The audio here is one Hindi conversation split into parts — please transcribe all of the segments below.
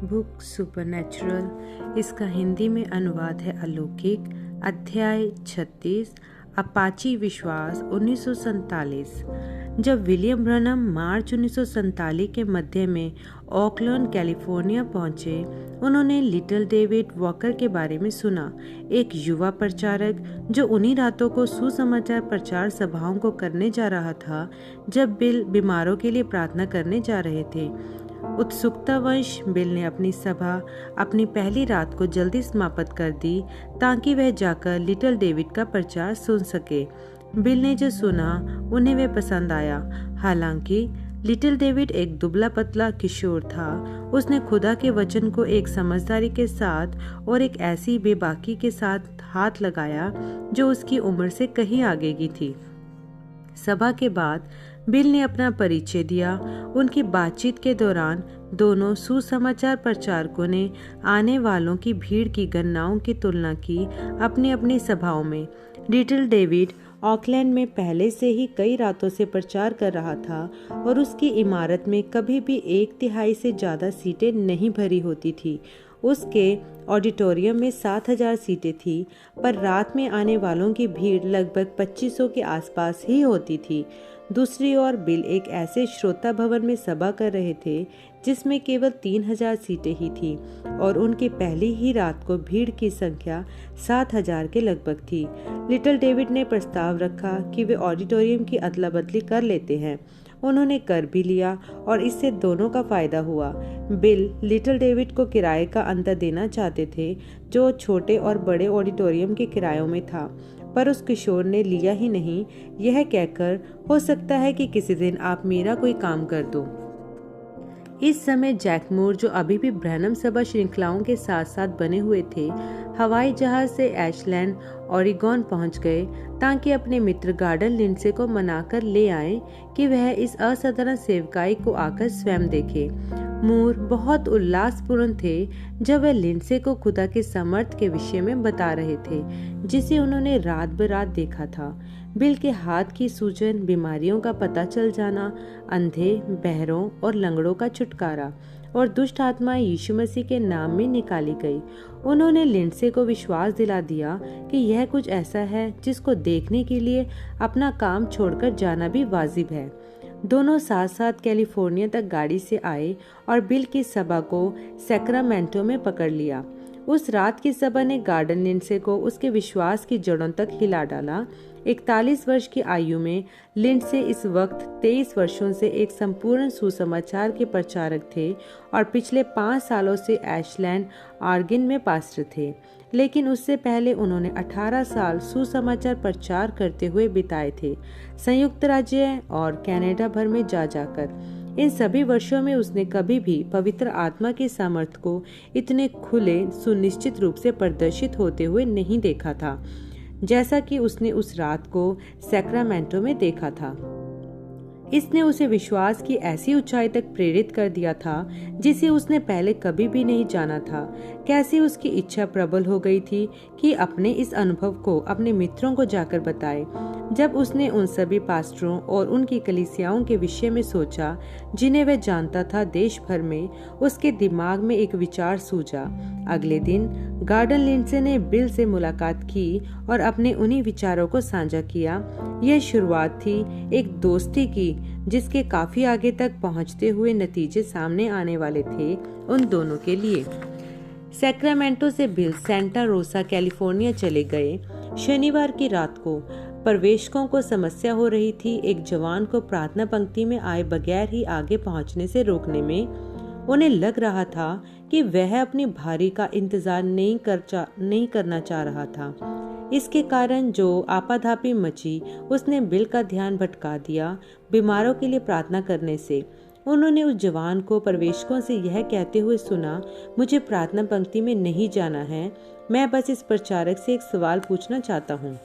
बुक सुपरनैचुरल, इसका हिंदी में अनुवाद है अलौकिक। अध्याय 36, अपाची विश्वास 1947। जब विलियम ब्रनम मार्च 1947 के मध्य में ओकलैंड कैलिफोर्निया पहुंचे, उन्होंने लिटिल डेविड वॉकर के बारे में सुना, एक युवा प्रचारक जो उन्हीं रातों को सुसमाचार प्रचार सभाओं को करने जा रहा था जब बिल बीमारों के लिए प्रार्थना करने जा रहे थे। उत्सुकतावश बिल ने अपनी सभा अपनी पहली रात को जल्दी समाप्त कर दी ताकि वह जाकर लिटिल डेविड का प्रचार सुन सके। बिल ने जो सुना उन्हें वह पसंद आया। हालांकि लिटिल डेविड एक दुबला पतला किशोर था, उसने खुदा के वचन को एक समझदारी के साथ और एक ऐसी बेबाकी के साथ हाथ लगाया जो उसकी उम्र से कहीं आगे की थी। सभा के बाद बिल ने अपना परिचय दिया। उनकी बातचीत के दौरान दोनों सुसमाचार प्रचारकों ने आने वालों की भीड़ की गणनाओं की तुलना की अपनी अपनी सभाओं में। लिटिल डेविड ऑकलैंड में पहले से ही कई रातों से प्रचार कर रहा था और उसकी इमारत में कभी भी 1/3 से ज़्यादा सीटें नहीं भरी होती थी। उसके ऑडिटोरियम में 7,000 सीटें थी, पर रात में आने वालों की भीड़ लगभग 2500 के आसपास ही होती थी। दूसरी ओर बिल एक ऐसे श्रोता भवन में सभा कर रहे थे जिसमें केवल 3000 सीटें ही थी और उनकी पहली ही रात को भीड़ की संख्या 7000 के लगभग थी। लिटिल डेविड ने प्रस्ताव रखा कि वे ऑडिटोरियम की अदला बदली कर लेते हैं। उन्होंने कर भी लिया और इससे दोनों का फायदा हुआ। बिल लिटिल डेविड को किराए का अंतर देना चाहते थे जो छोटे और बड़े ऑडिटोरियम के किरायों में था, पर उस किशोर ने लिया ही नहीं, यह कहकर हो सकता है कि किसी दिन आप मेरा कोई काम कर दो। इस समय जैक मूर, जो अभी भी ब्रैनम सभा श्रृंखलाओं के साथ साथ बने हुए थे, हवाई जहाज से एशलैंड ओरेगॉन पहुंच गए ताकि अपने मित्र गार्डन लिंडसे को मनाकर ले आए कि वह इस असाधारण सेवकाई को आकर स्वयं देखे। मूर बहुत उल्लासपूर्ण थे जब वह लिंडसे को खुदा के समर्थ के विषय में बता रहे थे जिसे उन्होंने रात बरात देखा था। बिल के हाथ की सूजन, बीमारियों का पता चल जाना, अंधे, बहरों और लंगड़ों का छुटकारा और दुष्ट आत्माएं यीशु मसीह के नाम में निकाली गई। उन्होंने लिंडसे को विश्वास दिला दिया कि यह कुछ ऐसा है जिसको देखने के लिए अपना काम छोड़कर जाना भी वाजिब है। दोनों साथ साथ कैलिफोर्निया तक गाड़ी से आए और बिल की सभा को सैक्रामेंटो में पकड़ लिया। उस रात की सभा ने गार्डन लिंडसे को उसके विश्वास की जड़ों तक हिला डाला। 41 वर्ष की आयु में लिंडसे इस वक्त 23 वर्षों से एक संपूर्ण सुसमाचार के प्रचारक थे और पिछले 5 सालों से एशलैंड ओरेगन में पास्टर थे। लेकिन उससे पहले उन्होंने 18 साल सुसमाचार प्रचार करते हुए बिताए थे, संयुक्त राज्य और कनाडा भर में जा जाकर। इन सभी वर्षों में उसने कभी भी पवित्र आत्मा के सामर्थ्य को इतने खुले सुनिश्चित रूप से प्रदर्शित होते हुए नहीं देखा था जैसा कि उसने उस रात को सैक्रामेंटो में देखा था। इसने उसे विश्वास की ऐसी ऊंचाई तक प्रेरित कर दिया था जिसे उसने पहले कभी भी नहीं जाना था। कैसी उसकी इच्छा प्रबल हो गई थी कि अपने इस अनुभव को अपने मित्रों को जाकर बताए। जब उसने उन सभी पास्टरों और उनकी कलीसियाओं के विषय में सोचा जिन्हें वह जानता था देश भर में, उसके दिमाग में एक विचार सूझा। अगले दिन गार्डन लिंडसे ने बिल से मुलाकात की और अपने उन्हीं विचारों को साझा किया। यह शुरुआत थी एक दोस्ती की जिसके काफी आगे तक पहुंचते हुए नतीजे सामने आने वाले थे उन दोनों के लिए। सैक्रामेंटो से बिल सेंटा रोसा कैलिफोर्निया चले गए। शनिवार की रात को प्रवेशकों को समस्या हो रही थी एक जवान को प्रार्थना पंक्ति में आए बगैर ही आगे पहुंचने से रोकने में। उन्हें लग रहा था कि वह अपनी भारी का इंतजार नहीं करना चाह रहा था। इसके कारण जो आपाधापी मची उसने बिल का ध्यान भटका दिया बीमारों के लिए प्रार्थना करने से। उन्होंने उस जवान को प्रवेशकों से यह कहते हुए सुना, मुझे प्रार्थना पंक्ति में नहीं जाना है, मैं बस इस प्रचारक से एक सवाल पूछना चाहता हूँ।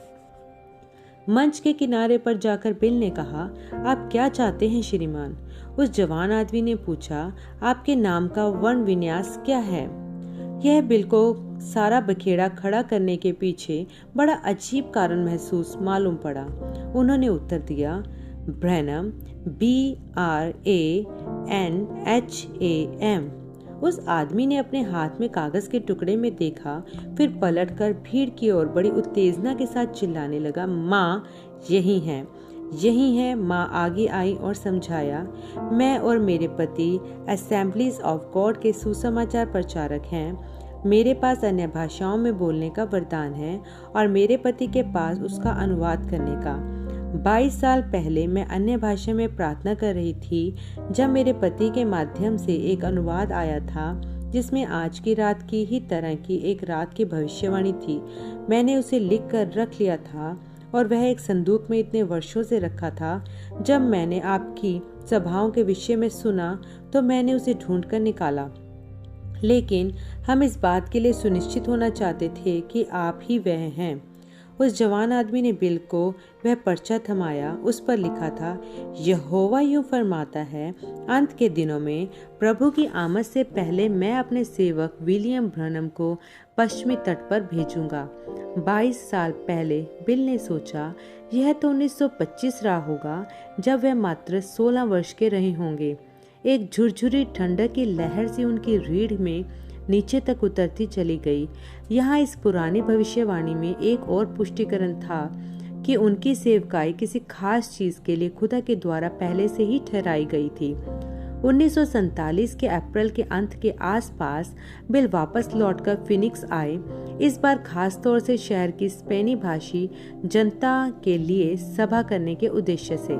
मंच के किनारे पर जाकर बिल ने कहा, आप क्या चाहते हैं श्रीमान? उस जवान आदमी ने पूछा, आपके नाम का वर्ण विन्यास क्या है? यह बिल को सारा बखेड़ा खड़ा करने के पीछे बड़ा अजीब कारण महसूस मालूम पड़ा। उन्होंने उत्तर दिया, ब्रैनम, BRANHAM। उस आदमी ने अपने हाथ में कागज के टुकड़े में देखा, फिर पलटकर भीड़ की ओर बड़ी उत्तेजना के साथ चिल्लाने लगा, माँ यही है, यही है। माँ आगे आई और समझाया, मैं और मेरे पति असेंबलीज ऑफ गॉड के सुसमाचार प्रचारक हैं। मेरे पास अन्य भाषाओं में बोलने का वरदान है और मेरे पति के पास उसका अनुवाद करने का। 22 साल पहले मैं अन्य भाषा में प्रार्थना कर रही थी जब मेरे पति के माध्यम से एक अनुवाद आया था जिसमें आज की रात की ही तरह की एक रात की भविष्यवाणी थी। मैंने उसे लिख कर रख लिया था और वह एक संदूक में इतने वर्षों से रखा था। जब मैंने आपकी सभाओं के विषय में सुना तो मैंने उसे ढूंढकर निकाला, लेकिन हम इस बात के लिए सुनिश्चित होना चाहते थे कि आप ही वह हैं। उस जवान आदमी ने बिल को वह पर्चा थमाया। उस पर लिखा था, यहोवा यूं फरमाता है, अंत के दिनों में प्रभु की आमद से पहले मैं अपने सेवक विलियम ब्रनम को पश्चिमी तट पर भेजूंगा। 22 साल पहले बिल ने सोचा, यह तो 1925 रहा होगा जब वह मात्र 16 वर्ष के रहे होंगे। एक झुरझुरी ठंडक की लहर से उनकी रीढ़ में नीचे तक उतरती चली गई। यहाँ इस पुरानी भविष्यवाणी में एक और पुष्टिकरण था कि उनकी सेवकाई किसी खास चीज के लिए खुदा के द्वारा पहले से ही ठहराई गई थी। 1947 के अप्रैल के अंत के आसपास बिल वापस लौटकर फिनिक्स आए, इस बार खास तौर से शहर की स्पेनी भाषी जनता के लिए सभा करने के उद्देश्य से।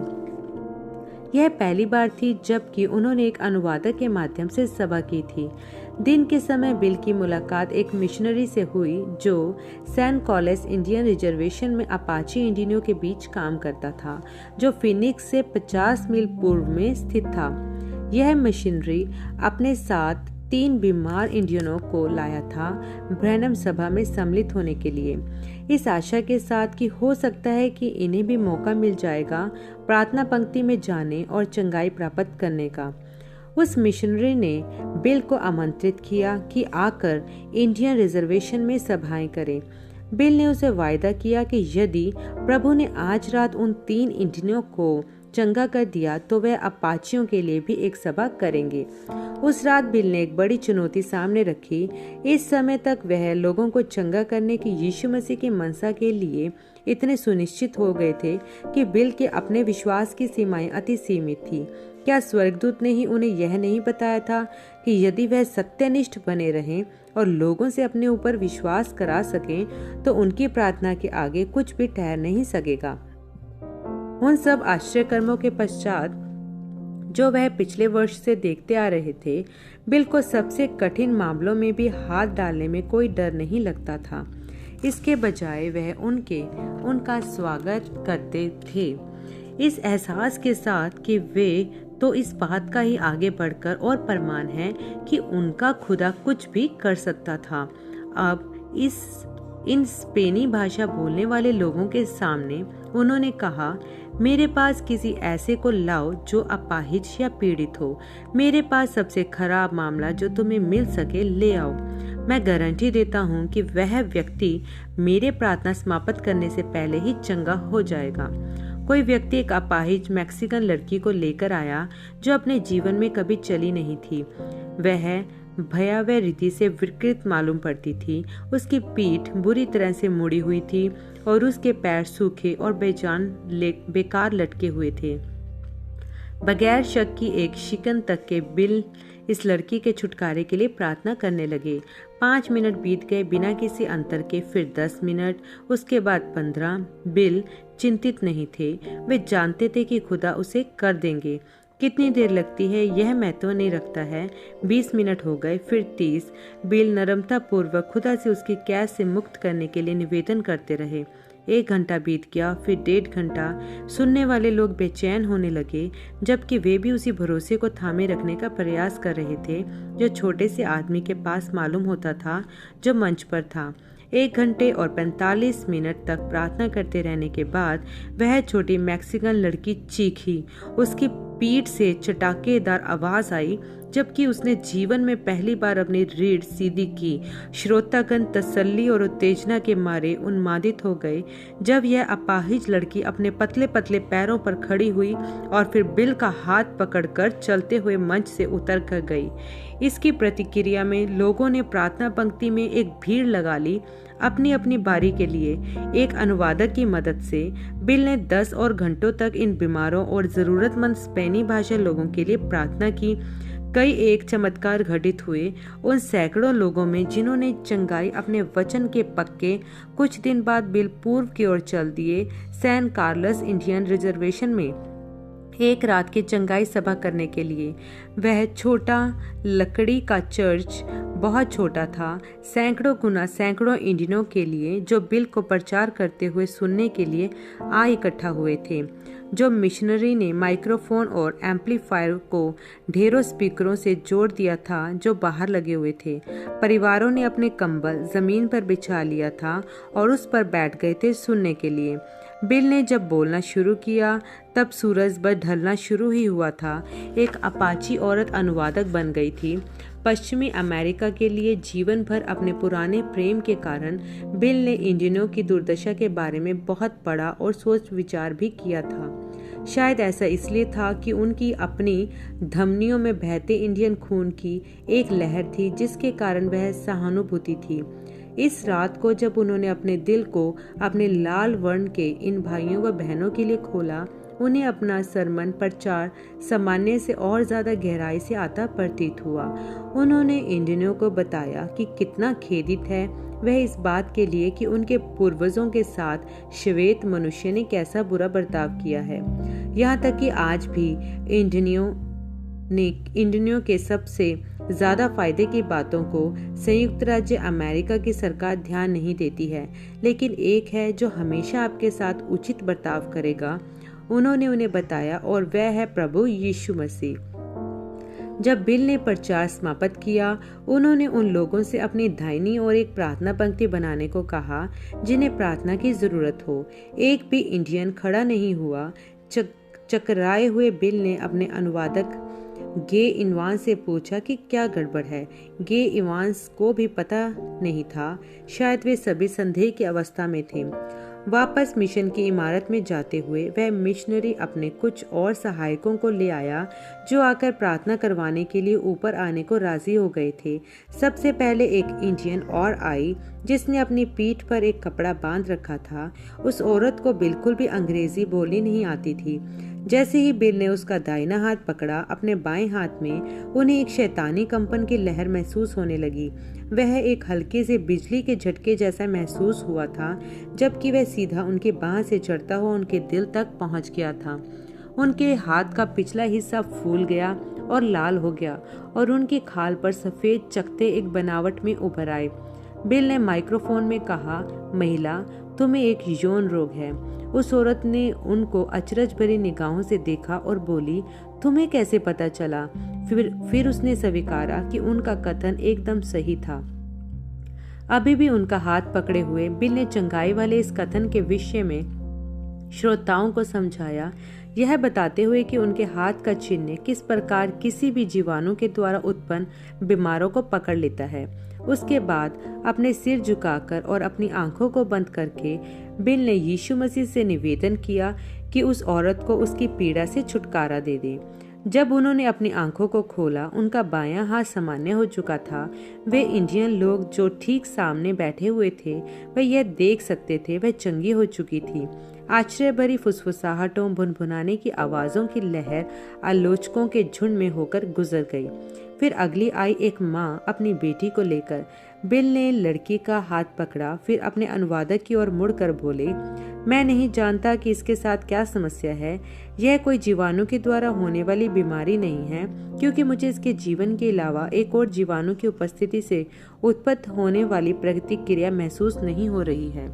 यह पहली बार थी जबकि उन्होंने एक अनुवादक के माध्यम से सभा की थी। दिन के समय बिल की मुलाकात एक मिशनरी से हुई जो सैन कॉलेज इंडियन रिजर्वेशन में अपाची इंडियनों के बीच काम करता था, जो फिनिक्स से 50 मील पूर्व में स्थित था। यह मिशनरी अपने साथ 3 बीमार इंडियनों को लाया था ब्रैनम सभा में सम्मिलित होने के लिए, इस आशा के साथ कि हो सकता है कि इन्हें भी मौका मिल जाएगा प्रार्थना पंक्ति में जाने और चंगाई प्राप्त करने का। उस मिशनरी ने बिल को आमंत्रित किया कि आकर इंडियन रिजर्वेशन में सभाएं करें। बिल ने उसे वायदा किया कि यदि प्रभु ने आज रात उन 3 इंडियनों को चंगा कर दिया तो वह अपाचियों के लिए भी एक सभा करेंगे। उस रात बिल ने एक बड़ी चुनौती सामने रखी। इस समय तक वह लोगों को चंगा करने की यीशु मसीह की मनसा के लिए इतने सुनिश्चित हो गए थे कि बिल के अपने विश्वास की सीमाएं अति सीमित थी। क्या स्वर्गदूत ने ही उन्हें यह नहीं बताया था कि यदि वह सत्यनिष्ठ बने रहें और लोगों से अपने ऊपर विश्वास करा सकें तो उनकी प्रार्थना के आगे कुछ भी ठहर नहीं सकेगा। उन सब आश्चर्य कर्मों के पश्चात जो वह पिछले वर्ष से देखते आ रहे थे, बिल को सबसे कठिन मामलों में भी हाथ डालने में कोई डर नहीं लगता था। इसके बजाय वह उनका स्वागत करते थे, इस एहसास के साथ कि वे तो इस बात का ही आगे बढ़कर और प्रमाण है कि उनका खुदा कुछ भी कर सकता था। अब इन स्पेनी भाषा बोलने वाले लोगों के सामने उन्होंने कहा, मेरे पास किसी ऐसे को लाओ जो अपाहिज या पीड़ित हो। मेरे पास सबसे खराब मामला जो तुम्हें मिल सके ले आओ। मैं गारंटी देता हूँ कि वह व्यक्ति मेरे प्रार्थना समाप्त करने से पहले ही चंगा हो जाएगा। कोई व्यक्ति एक अपाहिज मैक्सिकन लड़की को लेकर आया जो अपने जीवन में कभी चली नहीं थी। वह भयावह रीति से विकृत मालूम पड़ती थी। उसकी पीठ बुरी तरह से मुड़ी हुई थी और उसके पैर सूखे और बेकार लटके हुए थे। बगैर शक की एक शिकन तक के बिल इस लड़की के छुटकारे के लिए प्रार्थना करने लगे। 5 मिनट बीत गए बिना किसी अंतर के, फिर 10 मिनट, उसके बाद 15। बिल चिंतित नहीं थे। वे जानते थे कि खुदा उसे कर देंगे। कितनी देर लगती है यह महत्व नहीं रखता है। 20 मिनट हो गए, फिर 30। बिल नरमता पूर्वक खुदा से उसकी कैद से मुक्त करने के लिए निवेदन करते रहे। 1 घंटा बीत गया, फिर 1.5 घंटा। सुनने वाले लोग बेचैन होने लगे, जबकि वे भी उसी भरोसे को थामे रखने का प्रयास कर रहे थे जो छोटे से आदमी के पास मालूम होता था जो मंच पर था। 1 घंटे और 45 मिनट तक प्रार्थना करते रहने के बाद वह छोटी मैक्सिकन लड़की चीखी। उसकी पीठ से चटाकेदार आवाज आई जबकि उसने जीवन में पहली बार अपनी रीढ़ सीधी की। श्रोतागण तसल्ली और उत्तेजना के मारे उन्मादित हो गए जब यह अपाहिज लड़की अपने पतले पतले पैरों पर खड़ी हुई और फिर बिल का हाथ पकड़कर चलते हुए मंच से उतर कर गई। इसकी प्रतिक्रिया में लोगों ने प्रार्थना पंक्ति में एक भीड़ लगा ली। अपनी अपनी बारी के लिए एक अनुवादक की मदद से बिल ने 10 और घंटों तक इन बीमारों और जरूरतमंद स्पेनी भाषा लोगों के लिए प्रार्थना की। कई एक चमत्कार घटित हुए उन सैकड़ों लोगों में जिन्होंने चंगाई अपने वचन के पक्के। कुछ दिन बाद बिल पूर्व की ओर चल दिए, सैन कार्लस इंडियन रिजर्वेशन में एक रात की चंगाई सभा करने के लिए। वह छोटा लकड़ी का चर्च बहुत छोटा था, सैकड़ों गुना सैकड़ों इंडियनों के लिए जो बिल को प्रचार करते हुए सुनने के लिए आ इकट्ठा हुए थे। जो मिशनरी ने माइक्रोफोन और एम्पलीफायर को ढेरों स्पीकरों से जोड़ दिया था जो बाहर लगे हुए थे। परिवारों ने अपने कंबल जमीन पर बिछा लिया था और उस पर बैठ गए थे सुनने के लिए। बिल ने जब बोलना शुरू किया तब सूरज बस ढलना शुरू ही हुआ था। एक अपाची औरत अनुवादक बन गई थी। पश्चिमी अमेरिका के लिए जीवन भर अपने पुराने प्रेम के कारण बिल ने इंडियनों की दुर्दशा के बारे में बहुत पढ़ा और सोच विचार भी किया था। शायद ऐसा इसलिए था कि उनकी अपनी धमनियों में बहते इंडियन खून की एक लहर थी जिसके कारण वह सहानुभूति थी। इस रात को जब उन्होंने अपने दिल को अपने लाल वर्ण के इन भाइयों व बहनों के लिए खोला, उन्हें अपना सरमन प्रचार सामान्य से और ज्यादा गहराई से आता प्रतीत हुआ। उन्होंने इंडियनों को बताया कि कितना खेदित है वह इस बात के लिए कि उनके पूर्वजों के साथ श्वेत मनुष्य ने कैसा बुरा बर्ताव किया है। यहाँ तक कि आज भी इंडियनों के सबसे ज्यादा फायदे की बातों को संयुक्त राज्य अमेरिका की सरकार ध्यान नहीं देती है, लेकिन एक है जो हमेशा आपके साथ उचित बर्ताव करेगा। उन्होंने उन्हें बताया और वह है प्रभु यीशु मसीह। जब बिल ने प्रचार समाप्त किया, उन्होंने उन लोगों से अपनी दाहिनी ओर एक प्रार्थना पंक्ति बनाने को कहा जिन्हें प्रार्थना की जरूरत हो। एक भी इंडियन खड़ा नहीं हुआ। चकराए हुए बिल ने अपने अनुवादक गे इवांस से पूछा कि क्या गड़बड़ है। गे इवांस को भी पता नहीं था, शायद वे सभी संदेह की अवस्था में थे। वापस मिशन की इमारत में जाते हुए वह मिशनरी अपने कुछ और सहायकों को ले आया जो आकर प्रार्थना करवाने के लिए ऊपर आने को राजी हो गए थे। सबसे पहले एक इंडियन और आई जिसने अपनी पीठ पर एक कपड़ा बांध रखा था। उस औरत को बिल्कुल भी अंग्रेजी बोलनी नहीं आती थी। जैसे ही बिल ने उसका दाहिना हाथ पकड़ा अपने बाएं हाथ में, उन्हें एक शैतानी कंपन की लहर महसूस होने लगी। वह एक हल्के से बिजली के झटके जैसा महसूस हुआ था, जबकि वह सीधा उनके बाह से चढ़ता हुआ उनके दिल तक पहुंच गया था। उनके हाथ का पिछला हिस्सा फूल गया और लाल हो गया और उनकी खाल पर सफेद चकते एक बनावट में उभर आए। बिल ने माइक्रोफोन में कहा, महिला, तुम्हें एक यौन रोग है। उस औरत ने उनको अचरज भरी निगाहों से देखा और बोली, तुम्हें कैसे पता चला? फिर उसने स्वीकारा कि उनका कथन एकदम सही था। अभी भी उनका हाथ पकड़े हुए बिल ने चंगाई वाले इस कथन के विषय में श्रोताओं को समझाया, यह बताते हुए कि उनके हाथ का चिन्ह किस प्रकार किसी भी जीवाणु के द्वारा उत्पन्न बीमारों को पकड़ लेता है। उसके बाद अपने सिर झुकाकर और अपनी आंखों को बंद करके बिल ने यीशु मसीह से निवेदन किया कि उस औरत को उसकी पीड़ा से छुटकारा दे दे। जब उन्होंने अपनी आंखों को खोला, उनका बायां हाथ सामान्य हो चुका था। वे इंडियन लोग जो ठीक सामने बैठे हुए थे वह यह देख सकते थे वह चंगी हो चुकी थी। आश्चर्य भरी फुसफुसाहटों, भुनभुनाने की आवाजों की लहर आलोचकों के झुंड में होकर गुजर गई। फिर अगली आई एक माँ अपनी बेटी को लेकर। बिल ने लड़की का हाथ पकड़ा, फिर अपने अनुवादक की ओर मुड़कर बोले, मैं नहीं जानता कि इसके साथ क्या समस्या है। यह कोई जीवाणु के द्वारा होने वाली बीमारी नहीं है, क्योंकि मुझे इसके जीवन के अलावा एक और जीवाणु की उपस्थिति से उत्पन्न होने वाली प्रतिक्रिया महसूस नहीं हो रही है।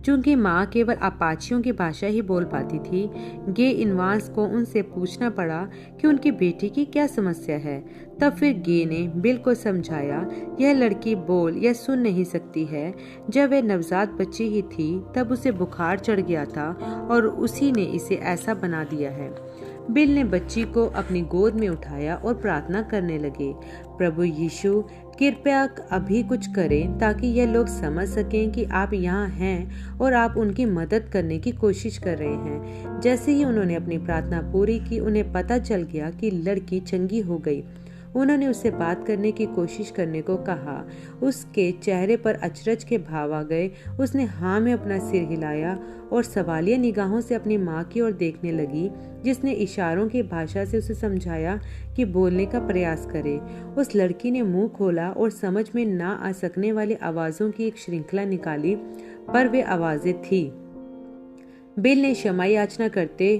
चूंकि माँ केवल अपाचियों की भाषा ही बोल पाती थी, गे इनवांस को उनसे पूछना पड़ा कि उनकी बेटी की क्या समस्या है। तब फिर गे ने बिल को समझाया, यह लड़की बोल या सुन नहीं सकती है। जब वह नवजात बच्ची ही थी तब उसे बुखार चढ़ गया था और उसी ने इसे ऐसा बना दिया है। बिल ने बच्ची को अपनी गोद में उठाया और प्रार्थना करने लगे, प्रभु यीशु, कृपया अभी कुछ करें ताकि यह लोग समझ सकें कि आप यहाँ हैं और आप उनकी मदद करने की कोशिश कर रहे हैं। जैसे ही उन्होंने अपनी प्रार्थना पूरी की, उन्हें पता चल गया कि लड़की चंगी हो गई। उन्होंने उससे बात करने की कोशिश करने को कहा। उसके चेहरे पर अचरज के भाव आ गए। उसने हाँ में अपना सिर हिलाया और सवालिया निगाहों से अपनी माँ की ओर देखने लगी, जिसने इशारों की भाषा से उसे समझाया कि बोलने का प्रयास करे। उस लड़की ने मुंह खोला और समझ में ना आ सकने वाली आवाजों की एक श्रृंखला निकाली, पर वे आवाजें थी। बिल ने क्षमा याचना करते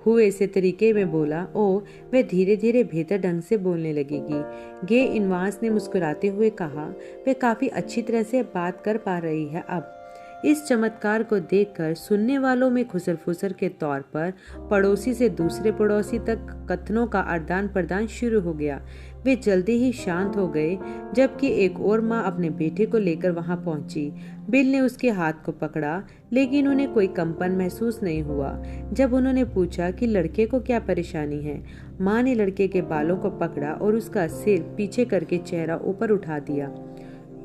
हुए इसे तरीके में बोला, ओ, वह धीरे धीरे बेहतर ढंग से बोलने लगेगी। गे इनवास ने मुस्कुराते हुए कहा, वे काफी अच्छी तरह से बात कर पा रही है अब। इस चमत्कार को देखकर सुनने वालों में खुसर फुसर के तौर पर पड़ोसी से दूसरे पड़ोसी तक कथनों का आदान प्रदान शुरू हो गया। वे जल्दी ही शांत हो गए, जबकि एक और माँ अपने बेटे को लेकर वहां पहुंची। बिल ने उसके हाथ को पकड़ा, लेकिन उन्हें कोई कंपन महसूस नहीं हुआ। जब उन्होंने पूछा कि लड़के को क्या परेशानी है, माँ ने लड़के के बालों को पकड़ा और उसका सिर पीछे करके चेहरा ऊपर उठा दिया,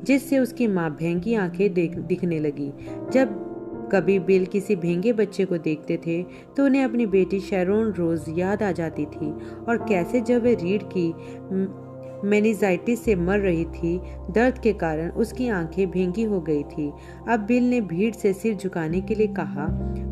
जिससे उसकी माँ भेंगी आंखें दिखने लगी। जब कभी बिल किसी भेंगे बच्चे को देखते थे तो उन्हें अपनी बेटी शैरोन रोज याद आ जाती थी, और कैसे जब वे रीढ़ की मेनिंजाइटिस से मर रही थी, दर्द के कारण उसकी आंखें भेंगी हो गई थी। अब बिल ने भीड़ से सिर झुकाने के लिए कहा।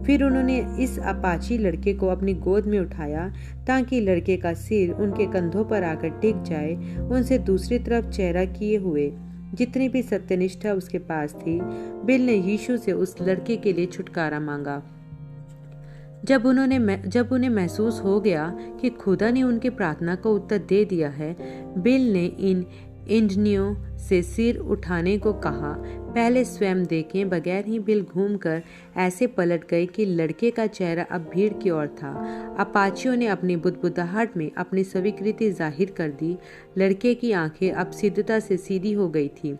फिर उन्होंने इस अपाची लड़के को अपनी गोद में उठाया ताकि लड़के का सिर उनके कंधों पर आकर टिक जाए, उनसे दूसरी तरफ चेहरा किए हुए। जितनी भी सत्यनिष्ठा उसके पास थी, बिल ने यीशु से उस लड़के के लिए छुटकारा मांगा। जब उन्हें महसूस हो गया कि खुदा ने उनकी प्रार्थना का उत्तर दे दिया है, बिल ने इन इंद्रियों से सिर उठाने को कहा। पहले स्वयं देखे बगैर ही बिल घूमकर ऐसे पलट गए कि लड़के का चेहरा अब भीड़ की ओर था। अपाचियों ने अपनी बुदबुदाहट में अपनी स्वीकृति जाहिर कर दी। लड़के की आंखें अब सिद्धता से सीधी हो गई थी।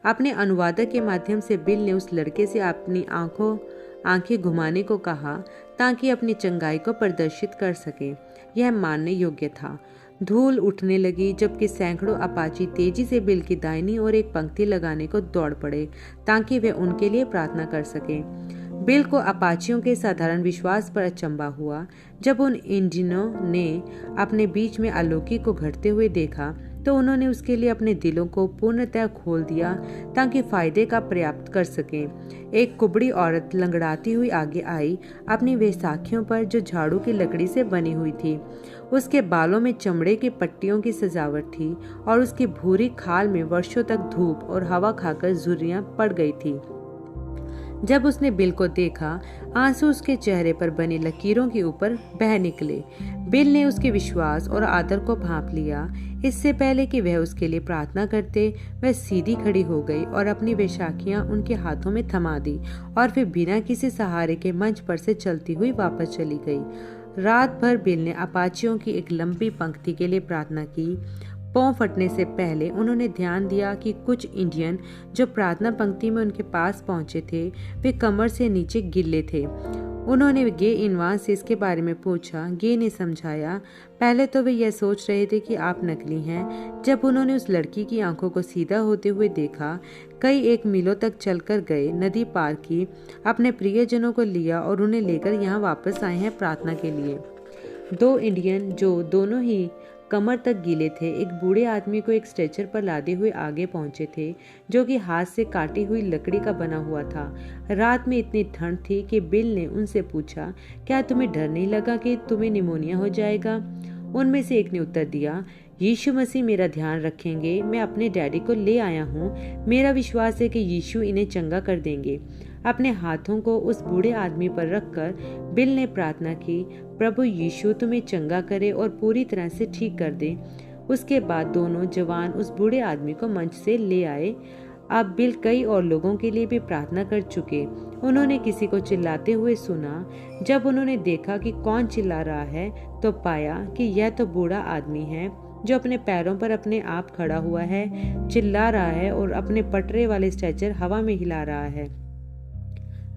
अपने अनुवादक के माध्यम से बिल ने उस लड़के से अपनी आंखें घुमाने को कहा ताकि अपनी चंगाई को प्रदर्शित कर सके। यह मानने योग्य था। धूल उठने लगी, जबकि सैकड़ों अपाची तेजी से बिल की दाहिनी ओर एक पंक्ति लगाने को दौड़ पड़े ताकि वे उनके लिए प्रार्थना कर सकें। बिल को अपाचियों के साधारण विश्वास पर अचंभा हुआ। जब उन इंडियनों ने अपने बीच में अलौकिक को घटते हुए देखा तो उन्होंने उसके लिए अपने दिलों को पूर्णतः खोल दिया ताकि फायदे का प्राप्त कर सकें। एक कुबड़ी औरत लंगड़ाती हुई आगे आई, अपनी वैसाखियों पर जो झाड़ू की लकड़ी से बनी हुई थी। उसके बालों में चमड़े की पट्टियों की सजावट थी और उसकी भूरी खाल में वर्षों तक धूप और हवा खाकर झुर्रियां पड़ गई थी। जब उसने बिल को देखा, आंसू उसके चेहरे पर बनी लकीरों के ऊपर बह निकले। बिल ने उसके विश्वास और आदर को भांप लिया। इससे पहले कि वह उसके लिए प्रार्थना करते, वह सीधी खड़ी हो गई और अपनी वैशाखियां उनके हाथों में थमा दी, और फिर बिना किसी सहारे के मंच पर से चलती हुई वापस चली गई। रात भर बिल ने अपाचियों की एक लंबी पंक्ति के लिए प्रार्थना की। पांव फटने से पहले उन्होंने ध्यान दिया कि कुछ इंडियन जो प्रार्थना पंक्ति में उनके पास पहुंचे थे, वे कमर से नीचे गिल्ले थे। उन्होंने गे इनवास से इसके बारे में पूछा। गे ने समझाया। पहले तो वे यह सोच रहे थे कि आप नकली हैं। जब उन्होंने उस लड़की की आंखों को सीधा होते हुए देखा, कई एक मीलों तक चलकर गए, नदी पार की, अपने प्रियजनों को लिया और उन्हें लेकर यहाँ वापस आए हैं प्रार्थना के लिए। दो इंडियन जो दोनों ही कमर तक गीले थे, एक बूढ़े आदमी को एक स्ट्रेचर पर लादे हुए आगे पहुंचे थे, जो कि हाथ से काटी हुई लकड़ी का बना हुआ था। रात में इतनी ठंड थी कि बिल ने उनसे पूछा, क्या तुम्हें डर नहीं लगा कि तुम्हें निमोनिया हो जाएगा? उनमें से एक ने उत्तर दिया, यीशु मसीह मेरा ध्यान रखेंगे। मैं अपने डैडी को ले आया हूँ। मेरा विश्वास है कि यीशु इन्हें चंगा कर देंगे। अपने हाथों को उस बूढ़े आदमी पर रखकर बिल ने प्रार्थना की, प्रभु यीशु तुम्हें चंगा करे और पूरी तरह से ठीक कर दे। उसके बाद दोनों जवान उस बूढ़े आदमी को मंच से ले आए। अब बिल कई और लोगों के लिए भी प्रार्थना कर चुके। उन्होंने किसी को चिल्लाते हुए सुना। जब उन्होंने देखा कि कौन चिल्ला रहा है, तो पाया कि यह तो बूढ़ा आदमी है जो अपने पैरों पर अपने आप खड़ा हुआ है, चिल्ला रहा है और अपने पटरे वाले स्ट्रेचर हवा में हिला रहा है।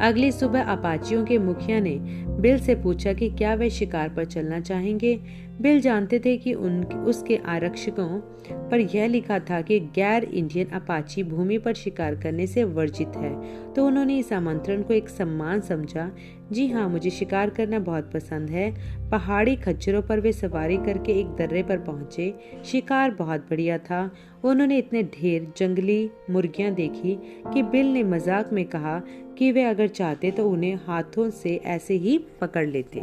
अगली सुबह अपाचियों के मुखिया ने बिल से पूछा कि क्या वे शिकार पर चलना चाहेंगे। बिल जानते थे कि उसके आरक्षकों पर यह लिखा था कि गैर इंडियन अपाची भूमि पर शिकार करने से वर्जित है, तो उन्होंने इस आमंत्रण को एक सम्मान समझा। जी हाँ, मुझे शिकार करना बहुत पसंद है। पहाड़ी खच्चरों पर वे सवारी करके एक दर्रे पर पहुंचे। शिकार बहुत बढ़िया था। उन्होंने इतने ढेर जंगली मुर्गियां देखी कि बिल ने मजाक में कहा कि वे अगर चाहते तो उन्हें हाथों से ऐसे ही पकड़ लेते।